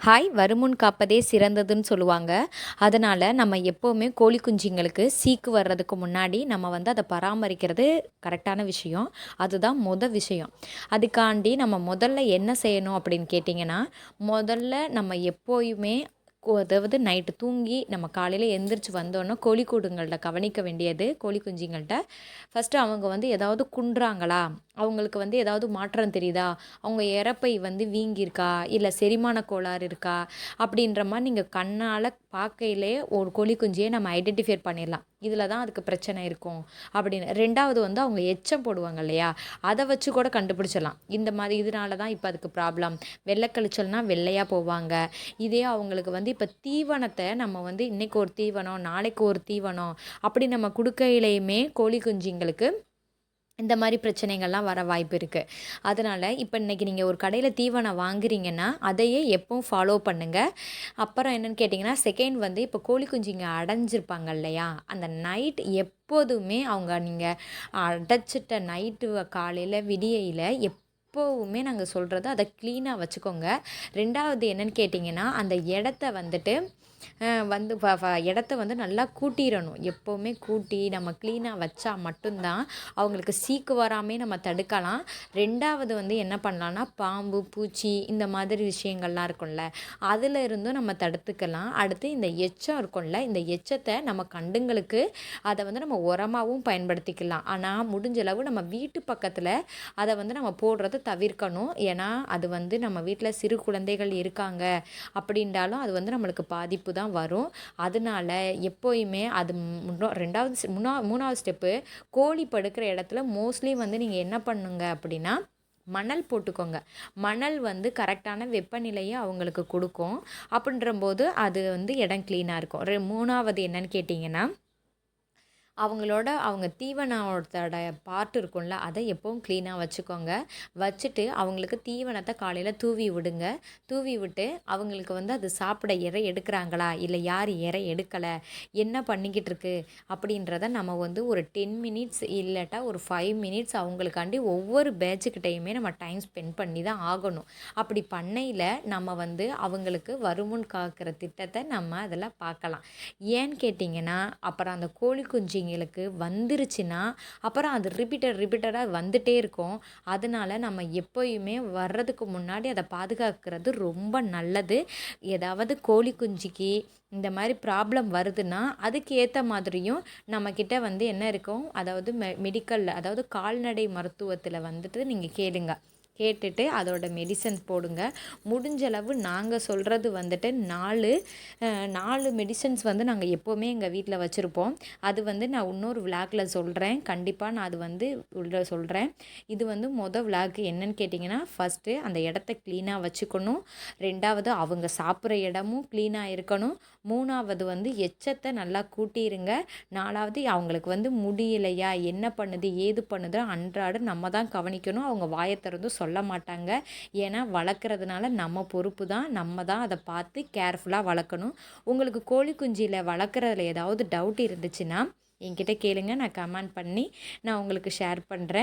Hi வருமுன் காப்பதே சிறந்ததுன்னு சொல்லுவாங்க. அதனால் நம்ம எப்போவுமே கோழி குஞ்சுங்களுக்கு சீக்கு வர்றதுக்கு முன்னாடி நம்ம வந்து அதை பராமரிக்கிறது கரெக்டான விஷயம். அதுதான் விஷயம். அதுக்காண்டி நம்ம முதல்ல என்ன செய்யணும் அப்படின்னு கேட்டிங்கன்னா, முதல்ல நம்ம எப்போயுமே அதாவது நைட்டு தூங்கி நம்ம காலையில் எந்திரிச்சு வந்தோன்னே கோழி கூடுங்கள்ட்ட கவனிக்க வேண்டியது கோழி குஞ்சுங்கள்ட்ட ஃபஸ்ட்டு அவங்க வந்து ஏதாவது குன்றாங்களா, அவங்களுக்கு வந்து ஏதாவது மாற்றம் தெரியுதா, அவங்க இரைப்பை வந்து வீங்கியிருக்கா, இல்லை செரிமான கோளாறு இருக்கா, அப்படின்ற மாதிரி நீங்கள் கண்ணால் பார்க்கையிலே ஒரு கோழி குஞ்சியை நம்ம ஐடென்டிஃபை பண்ணிடலாம். இதில் தான் அதுக்கு பிரச்சனை இருக்கும் அப்படின்னு. ரெண்டாவது வந்து அவங்க எச்சம் போடுவாங்க இல்லையா, அதை வச்சு கூட கண்டுபிடிச்சிடலாம். இந்த மாதிரி இதனால தான் இப்போ அதுக்கு ப்ராப்ளம். வெள்ளை கழிச்சல்னால் வெள்ளையாக போவாங்க. இதே அவங்களுக்கு வந்து இப்போ தீவனத்தை நம்ம வந்து இன்றைக்கி ஒரு தீவனம், நாளைக்கு ஒரு தீவனம் அப்படி நம்ம கொடுக்கையிலையுமே கோழி குஞ்சுங்களுக்கு இந்த மாதிரி பிரச்சனைகள்லாம் வர வாய்ப்பு இருக்குது. அதனால் இப்போ இன்றைக்கி நீங்கள் ஒரு கடையில் தீவனம் வாங்குறீங்கன்னா அதையே எப்பவும் ஃபாலோ பண்ணுங்கள். அப்புறம் என்னென்னு கேட்டிங்கன்னா, செகண்ட் வந்து இப்போ கோழி குஞ்சுங்க அடைஞ்சிருப்பாங்க இல்லையா, அந்த நைட் எப்போதுமே அவங்க நீங்கள் அடைச்சிட்ட நைட்டு காலையில் விடியையில் எப்போவுமே நாங்கள் சொல்கிறது அதை க்ளீனாக வச்சுக்கோங்க. ரெண்டாவது என்னென்னு கேட்டிங்கன்னா, அந்த இடத்த வந்துட்டு வந்து இடத்த வந்து நல்லா கூட்டிடணும். எப்போவுமே கூட்டி நம்ம க்ளீனாக வச்சா மட்டும்தான் அவங்களுக்கு சீக்கு வராமே நம்ம தடுக்கலாம். ரெண்டாவது வந்து என்ன பண்ணலான்னா, பாம்பு பூச்சி இந்த மாதிரி விஷயங்கள்லாம் இருக்கும்ல, அதில் இருந்தும் நம்ம தடுத்துக்கலாம். அடுத்து இந்த எச்சம் இருக்கும்ல, இந்த எச்சத்தை நம்ம கண்டுங்களுக்கு அதை வந்து நம்ம உரமாகவும் பயன்படுத்திக்கலாம். ஆனால் முடிஞ்சளவு நம்ம வீட்டு பக்கத்தில் அதை வந்து நம்ம போடுறத தவிர்க்கணும். ஏன்னா அது வந்து நம்ம வீட்டில் சிறு குழந்தைகள் இருக்காங்க அப்படின்றாலும் அது வந்து நம்மளுக்கு பாதிப்பு தான் வரும். அதனால எப்போயுமே அது ரெண்டாவது மூணாவது ஸ்டெப்பு, கோழி படுக்கிற இடத்துல மோஸ்ட்லி வந்து நீங்கள் என்ன பண்ணுங்க அப்படின்னா, மணல் போட்டுக்கோங்க. மணல் வந்து கரெக்டான வெப்பநிலையை அவங்களுக்கு கொடுக்கும். அப்படின்றம்போது அது வந்து இடம் க்ளீனாக இருக்கும். மூணாவது என்னன்னு கேட்டிங்கன்னா, அவங்க தீவனத்தோட பார்ட் இருக்கும்ல, அதை எப்பவும் க்ளீனாக வச்சுக்கோங்க. வச்சுட்டு அவங்களுக்கு தீவனத்தை காலையில் தூவி விடுங்க. தூவி விட்டு அவங்களுக்கு வந்து அது சாப்பிட இரை எடுக்கிறாங்களா, இல்லை யார் இரை எடுக்கலை, என்ன பண்ணிக்கிட்டு இருக்கு அப்படின்றத நம்ம வந்து ஒரு 10 மினிட்ஸ் இல்லாட்டா ஒரு 5 மினிட்ஸ் அவங்களுக்காண்டி ஒவ்வொரு பேட்சுக்கிட்டையுமே நம்ம டைம் ஸ்பெண்ட் பண்ணி தான் ஆகணும். அப்படி பண்ணையில் நம்ம வந்து அவங்களுக்கு வருமுன் காக்கிற திட்டத்தை நம்ம அதில் பார்க்கலாம். ஏன்னு கேட்டிங்கன்னா, அப்புறம் அந்த கோழி குஞ்சு எங்களுக்கு வந்துருச்சுன்னா அப்புறம் அது ரிப்பீட்டடாக வந்துட்டே இருக்கும். அதனால நம்ம எப்போயுமே வர்றதுக்கு முன்னாடி அதை பாதுகாக்கிறது ரொம்ப நல்லது. ஏதாவது கோழி குஞ்சுக்கு இந்த மாதிரி ப்ராப்ளம் வருதுன்னா அதுக்கு ஏற்ற மாதிரியும் நம்மக்கிட்ட வந்து என்ன இருக்கும், அதாவது மெடிக்கலில், அதாவது கால்நடை மருத்துவத்தில் வந்துட்டு நீங்கள் கேளுங்க. கேட்டுட்டு அதோட மெடிசன்ஸ் போடுங்க. முடிஞ்சளவு நாங்கள் சொல்கிறது வந்துட்டு 4 மெடிசன்ஸ் வந்து நாங்கள் எப்போவுமே எங்கள் வீட்டில் வச்சுருப்போம். அது வந்து நான் இன்னொரு விளாகில் சொல்கிறேன். கண்டிப்பாக நான் அது வந்து உள்ள சொல்கிறேன். இது வந்து விளாக் என்னன்னு கேட்டிங்கன்னா, ஃபஸ்ட்டு அந்த இடத்த க்ளீனாக வச்சுக்கணும். ரெண்டாவது அவங்க சாப்பிட்ற இடமும் க்ளீனாக இருக்கணும். மூணாவது வந்து எச்சத்தை நல்லா கூட்டிருங்க. நாலாவது அவங்களுக்கு வந்து முடியலையா, என்ன பண்ணுது ஏது பண்ணுதோ அன்றாடம் நம்ம தான் கவனிக்கணும். அவங்க வாயை திறந்து சொல்ல மாட்டாங்க. ஏன்னா வளர்க்குறதுனால நம்ம பொறுப்பு தான். நம்ம தான் அதை பார்த்து கேர்ஃபுல்லாக வளர்க்கணும். உங்களுக்கு கோழி குஞ்சியில் வளர்க்குறதுல ஏதாவது டவுட் இருந்துச்சுன்னா என்கிட்ட கேளுங்க. நான் கமெண்ட் பண்ணி நான் உங்களுக்கு ஷேர் பண்ணுறேன்.